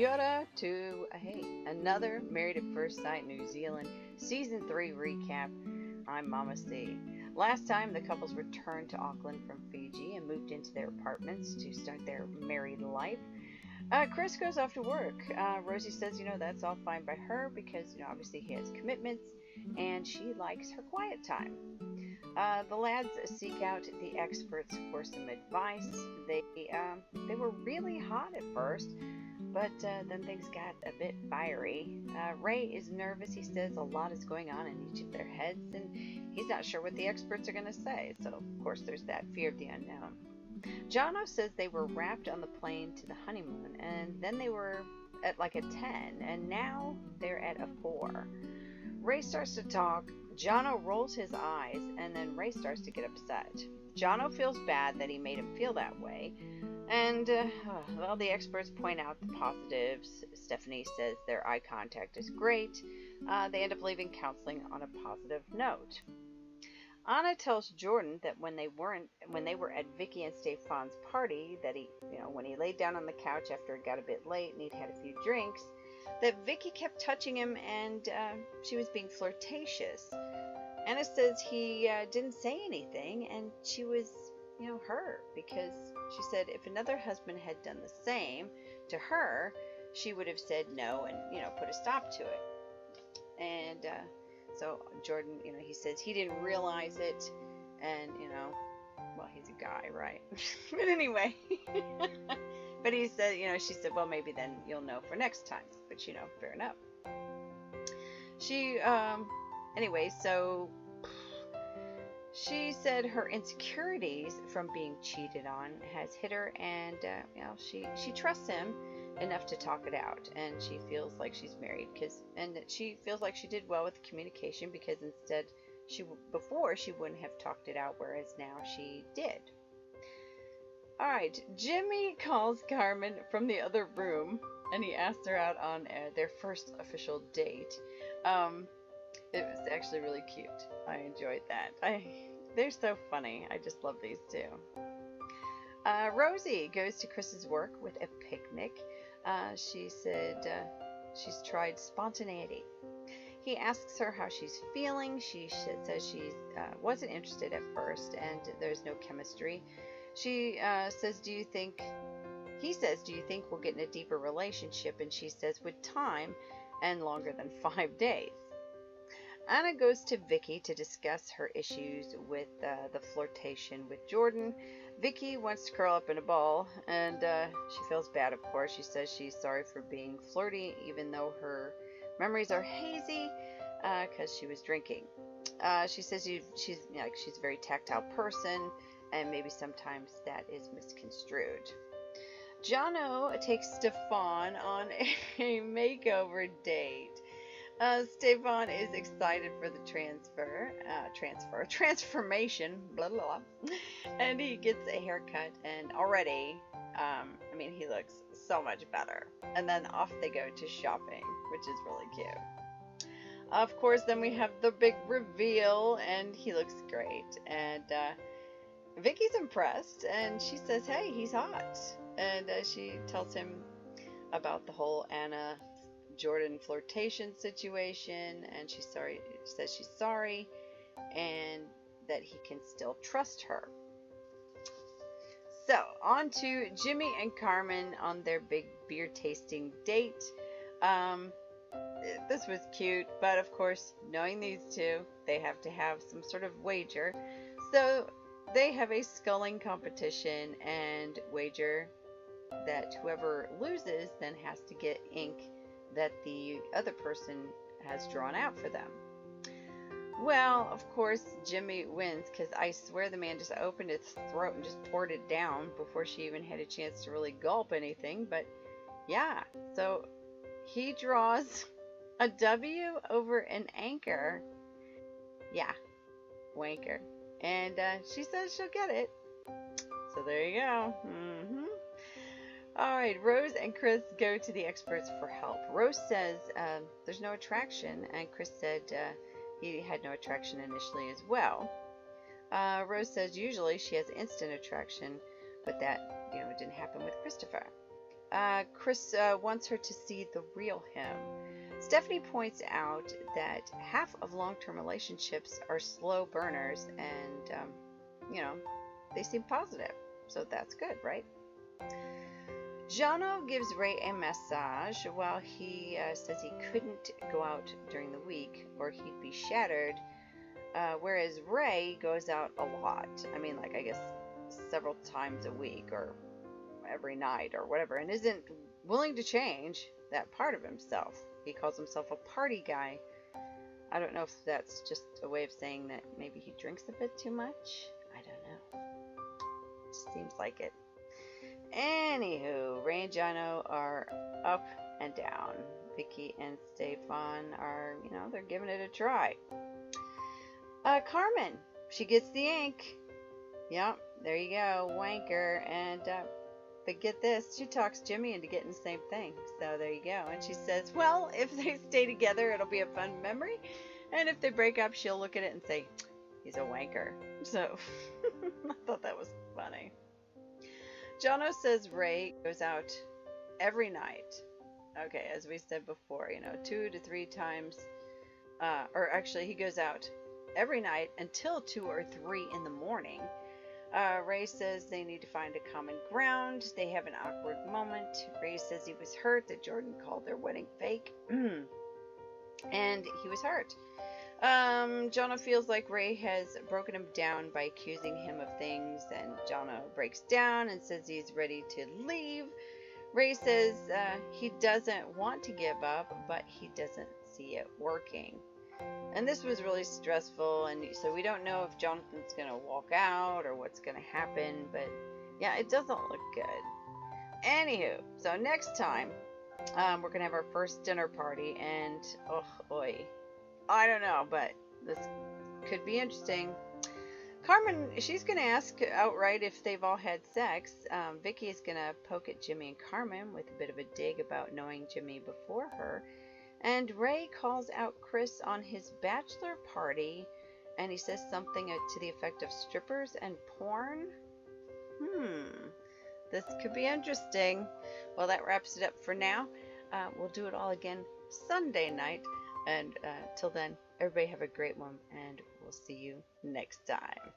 Kia ora to, hey, another Married at First Sight New Zealand Season 3 recap. I'm Mama C. Last time, the couples returned to Auckland from Fiji and moved into their apartments to start their married life. Chris goes off to work. Rosie says, that's all fine by her because, obviously he has commitments and she likes her quiet time. The lads seek out the experts for some advice. They were really hot at first, but then things got a bit fiery. Ray is nervous. He says a lot is going on in each of their heads, and he's not sure what the experts are going to say. So, of course, there's that fear of the unknown. Jono says they were wrapped on the plane to the honeymoon, and then they were at like a 10, and now they're at a 4. Ray starts to talk. Jono rolls his eyes, and then Ray starts to get upset. Jono feels bad that he made him feel that way. And, the experts point out the positives. Stephanie says their eye contact is great. They end up leaving counseling on a positive note. Anna tells Jordan that when they were at Vicky and Stefan's party, that when he laid down on the couch after it got a bit late and he'd had a few drinks, that Vicky kept touching him and she was being flirtatious. Anna says he didn't say anything, and she was hurt because she said if another husband had done the same to her, she would have said no and put a stop to it. And so Jordan, he says he didn't realize it, and he's a guy, right? But anyway, but he said, she said, well, maybe then you'll know for next time. But fair enough. She anyway, so she said her insecurities from being cheated on has hit her, and she trusts him enough to talk it out, and she feels like she's married and she feels like she did well with communication because instead before she wouldn't have talked it out, whereas now she did. All right, Jimmy calls Carmen from the other room, and he asks her out on their first official date. It was actually really cute. I enjoyed that. They're so funny. I just love these two. Rosie goes to Chris's work with a picnic. She said she's tried spontaneity. He asks her how she's feeling. She says she wasn't interested at first and there's no chemistry. She says, do you think we'll get in a deeper relationship? And she says, with time and longer than 5 days. Anna goes to Vicky to discuss her issues with the flirtation with Jordan. Vicky wants to curl up in a ball, and she feels bad, of course. She says she's sorry for being flirty, even though her memories are hazy because she was drinking. She says she's a very tactile person, and maybe sometimes that is misconstrued. Jono takes Stefan on a makeover date. Stefan is excited for the transformation, blah, blah, blah. And he gets a haircut, and already, he looks so much better. And then off they go to shopping, which is really cute. Of course, then we have the big reveal, and he looks great. And Vicky's impressed, and she says, hey, he's hot. And she tells him about the whole Anna Jordan flirtation situation, and she says she's sorry and that he can still trust her. So on to Jimmy and Carmen on their big beer tasting date. This was cute, but of course, knowing these two, they have to have some sort of wager. So they have a sculling competition and wager that whoever loses then has to get ink that the other person has drawn out for them. Well, of course, Jimmy wins because I swear the man just opened his throat and just poured it down before she even had a chance to really gulp anything. But yeah, so he draws a W over an anchor. Yeah, wanker. And she says she'll get it. So there you go. All right, Rose and Chris go to the experts for help. Rose says there's no attraction, and Chris said he had no attraction initially as well. Rose says usually she has instant attraction, but that didn't happen with Christopher. Chris wants her to see the real him. Stephanie points out that half of long-term relationships are slow burners, and they seem positive, so that's good, right? Jono gives Ray a massage while he says he couldn't go out during the week or he'd be shattered, whereas Ray goes out a lot. I mean, like, I guess several times a week or every night or whatever, and isn't willing to change that part of himself. He calls himself a party guy. I don't know if that's just a way of saying that maybe he drinks a bit too much. I don't know. Seems like it. Anywho, Ray and Jono are up and down. Vicky and Stefan are, they're giving it a try. Carmen, she gets the ink. Yep, there you go, wanker. And but get this, she talks Jimmy into getting the same thing. So there you go. And she says, well, if they stay together, it'll be a fun memory. And if they break up, she'll look at it and say, he's a wanker. So I thought that was funny. Jono says Ray goes out every night. Okay, as we said before, 2 to 3 times. Or actually, he goes out every night until 2 or 3 in the morning. Ray says they need to find a common ground. They have an awkward moment. Ray says he was hurt that Jordan called their wedding fake. And he was hurt. Jono feels like Ray has broken him down by accusing him of things, and Jono breaks down and says he's ready to leave. Ray says he doesn't want to give up, but he doesn't see it working. And this was really stressful, and so we don't know if Jonathan's going to walk out or what's going to happen, but yeah, it doesn't look good. Anywho, so next time, we're going to have our first dinner party, and oh boy, I don't know, but this could be interesting. Carmen, she's going to ask outright if they've all had sex. Vicky is going to poke at Jimmy and Carmen with a bit of a dig about knowing Jimmy before her. And Ray calls out Chris on his bachelor party, and he says something to the effect of strippers and porn. This could be interesting. Well, that wraps it up for now. We'll do it all again Sunday night. And till then, everybody have a great one, and we'll see you next time.